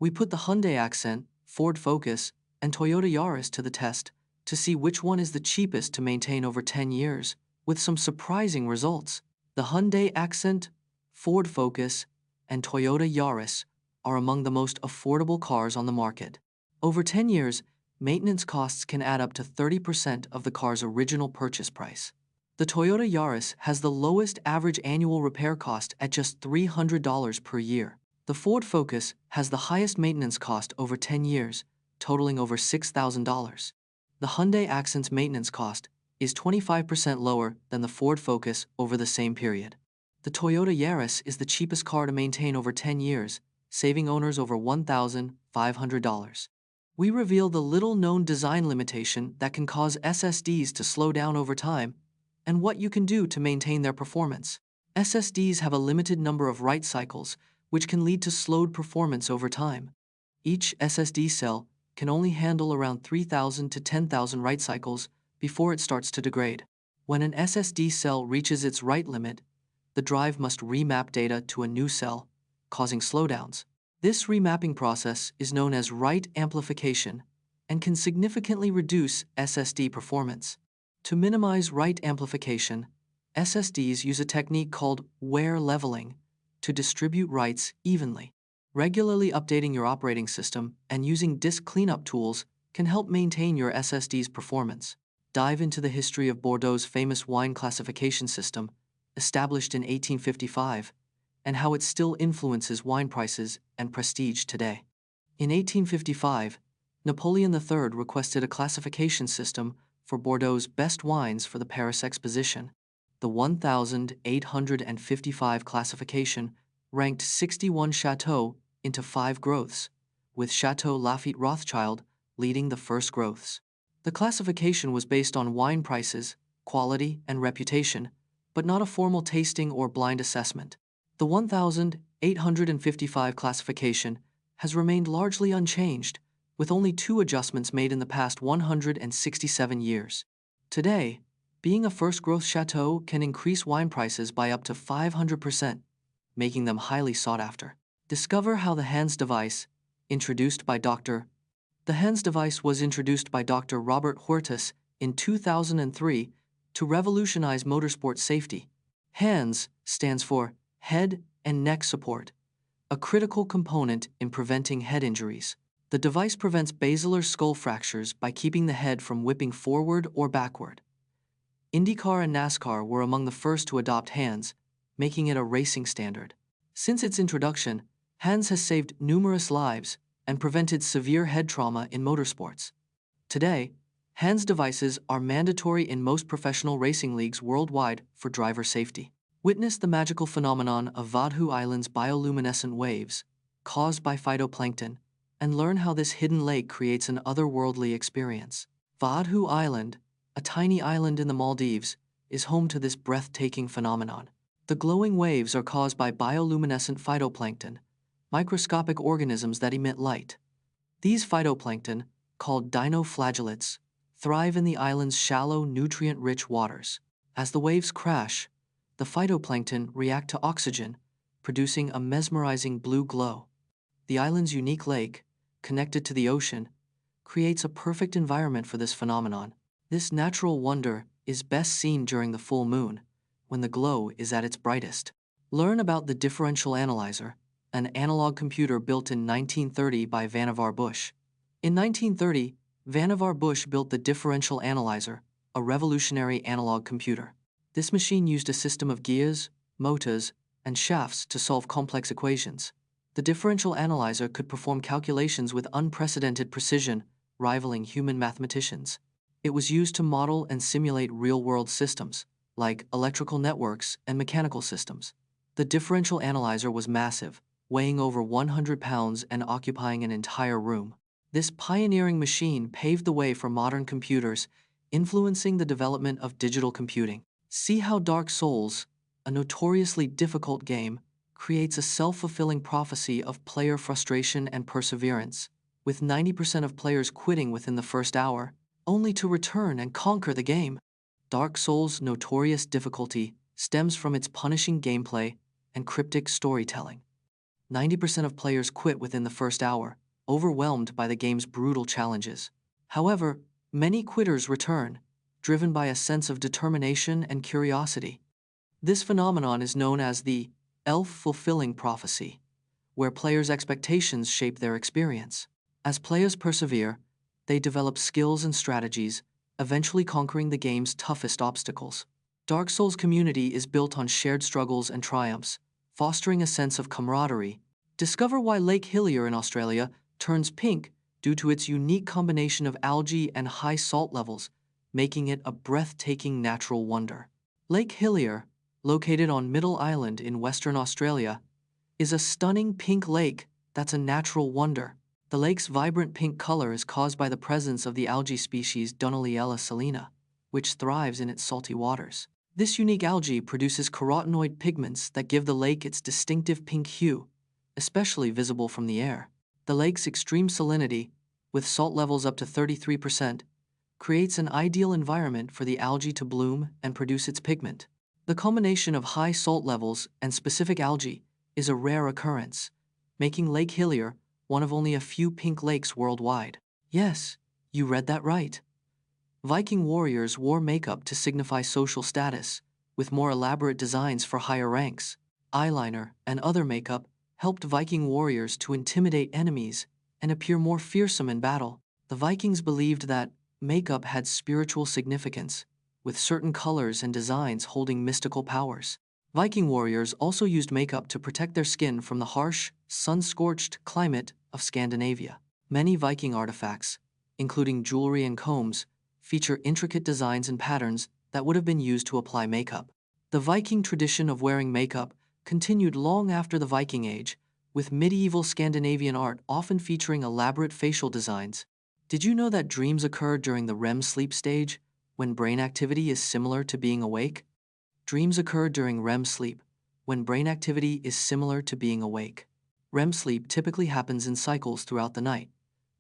We put the Hyundai Accent, Ford Focus, and Toyota Yaris to the test to see which one is the cheapest to maintain over 10 years, with some surprising results. The Hyundai Accent, Ford Focus, and Toyota Yaris are among the most affordable cars on the market. Over 10 years, maintenance costs can add up to 30% of the car's original purchase price. The Toyota Yaris has the lowest average annual repair cost at just $300 per year. The Ford Focus has the highest maintenance cost over 10 years, totaling over $6,000. The Hyundai Accent's maintenance cost is 25% lower than the Ford Focus over the same period. The Toyota Yaris is the cheapest car to maintain over 10 years, saving owners over $1,500. We reveal the little-known design limitation that can cause SSDs to slow down over time and what you can do to maintain their performance. SSDs have a limited number of write cycles, which can lead to slowed performance over time. Each SSD cell can only handle around 3,000 to 10,000 write cycles before it starts to degrade. When an SSD cell reaches its write limit, the drive must remap data to a new cell, causing slowdowns. This remapping process is known as write amplification and can significantly reduce SSD performance. To minimize write amplification, SSDs use a technique called wear leveling to distribute writes evenly. Regularly updating your operating system and using disk cleanup tools can help maintain your SSD's performance. Dive into the history of Bordeaux's famous wine classification system, established in 1855, and how it still influences wine prices and prestige today. In 1855, Napoleon III requested a classification system for Bordeaux's best wines for the Paris Exposition. The 1855 classification ranked 61 chateaux into 5 growths, with Chateau Lafite Rothschild leading the first growths. The classification was based on wine prices, quality, and reputation, but not a formal tasting or blind assessment. The 1855 classification has remained largely unchanged, with only 2 adjustments made in the past 167 years. Today, being a first-growth chateau can increase wine prices by up to 500%, making them highly sought after. Discover how the HANS device, introduced by Dr. The HANS device was introduced by Dr. Robert Huertas in 2003 to revolutionize motorsport safety. HANS stands for Head and Neck Support, a critical component in preventing head injuries. The device prevents basilar skull fractures by keeping the head from whipping forward or backward. IndyCar and NASCAR were among the first to adopt HANS, making it a racing standard. Since its introduction, HANS has saved numerous lives and prevented severe head trauma in motorsports. Today, HANS devices are mandatory in most professional racing leagues worldwide for driver safety. Witness the magical phenomenon of Vaadhoo Island's bioluminescent waves, caused by phytoplankton, and learn how this hidden lake creates an otherworldly experience. Vaadhoo Island, a tiny island in the Maldives, is home to this breathtaking phenomenon. The glowing waves are caused by bioluminescent phytoplankton, microscopic organisms that emit light. These phytoplankton, called dinoflagellates, thrive in the island's shallow, nutrient-rich waters. As the waves crash, the phytoplankton react to oxygen, producing a mesmerizing blue glow. The island's unique lake, connected to the ocean, creates a perfect environment for this phenomenon. This natural wonder is best seen during the full moon, when the glow is at its brightest. Learn about the differential analyzer, an analog computer built in 1930 by Vannevar Bush. In 1930, Vannevar Bush built the differential analyzer, a revolutionary analog computer. This machine used a system of gears, motors, and shafts to solve complex equations. The differential analyzer could perform calculations with unprecedented precision, rivaling human mathematicians. It was used to model and simulate real-world systems, like electrical networks and mechanical systems. The differential analyzer was massive, weighing over 100 pounds and occupying an entire room. This pioneering machine paved the way for modern computers, influencing the development of digital computing. See how Dark Souls, a notoriously difficult game, creates a self-fulfilling prophecy of player frustration and perseverance, with 90% of players quitting within the first hour, only to return and conquer the game. Dark Souls' notorious difficulty stems from its punishing gameplay and cryptic storytelling. 90% of players quit within the first hour, overwhelmed by the game's brutal challenges. However, many quitters return, driven by a sense of determination and curiosity. This phenomenon is known as the self-fulfilling prophecy, where players' expectations shape their experience. As players persevere, they develop skills and strategies, eventually conquering the game's toughest obstacles. Dark Souls' community is built on shared struggles and triumphs, fostering a sense of camaraderie. Discover why Lake Hillier in Australia turns pink due to its unique combination of algae and high salt levels, making it a breathtaking natural wonder. Lake Hillier, located on Middle Island in Western Australia, is a stunning pink lake that's a natural wonder. The lake's vibrant pink color is caused by the presence of the algae species Dunaliella salina, which thrives in its salty waters. This unique algae produces carotenoid pigments that give the lake its distinctive pink hue, especially visible from the air. The lake's extreme salinity, with salt levels up to 33%, creates an ideal environment for the algae to bloom and produce its pigment. The combination of high salt levels and specific algae is a rare occurrence, making Lake Hillier one of only a few pink lakes worldwide. Yes, you read that right. Viking warriors wore makeup to signify social status, with more elaborate designs for higher ranks. Eyeliner and other makeup helped Viking warriors to intimidate enemies and appear more fearsome in battle. The Vikings believed that makeup had spiritual significance, with certain colors and designs holding mystical powers. Viking warriors also used makeup to protect their skin from the harsh, sun-scorched climate of Scandinavia. Many Viking artifacts, including jewelry and combs, feature intricate designs and patterns that would have been used to apply makeup. The Viking tradition of wearing makeup continued long after the Viking Age, with medieval Scandinavian art often featuring elaborate facial designs. Did you know that dreams occur during the REM sleep stage, when brain activity is similar to being awake? Dreams occur during REM sleep, when brain activity is similar to being awake. REM sleep typically happens in cycles throughout the night,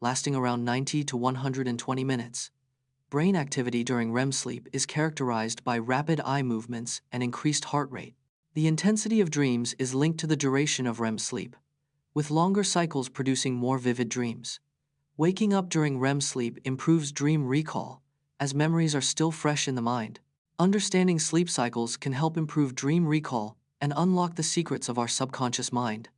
lasting around 90 to 120 minutes. Brain activity during REM sleep is characterized by rapid eye movements and increased heart rate. The intensity of dreams is linked to the duration of REM sleep, with longer cycles producing more vivid dreams. Waking up during REM sleep improves dream recall, as memories are still fresh in the mind. Understanding sleep cycles can help improve dream recall and unlock the secrets of our subconscious mind.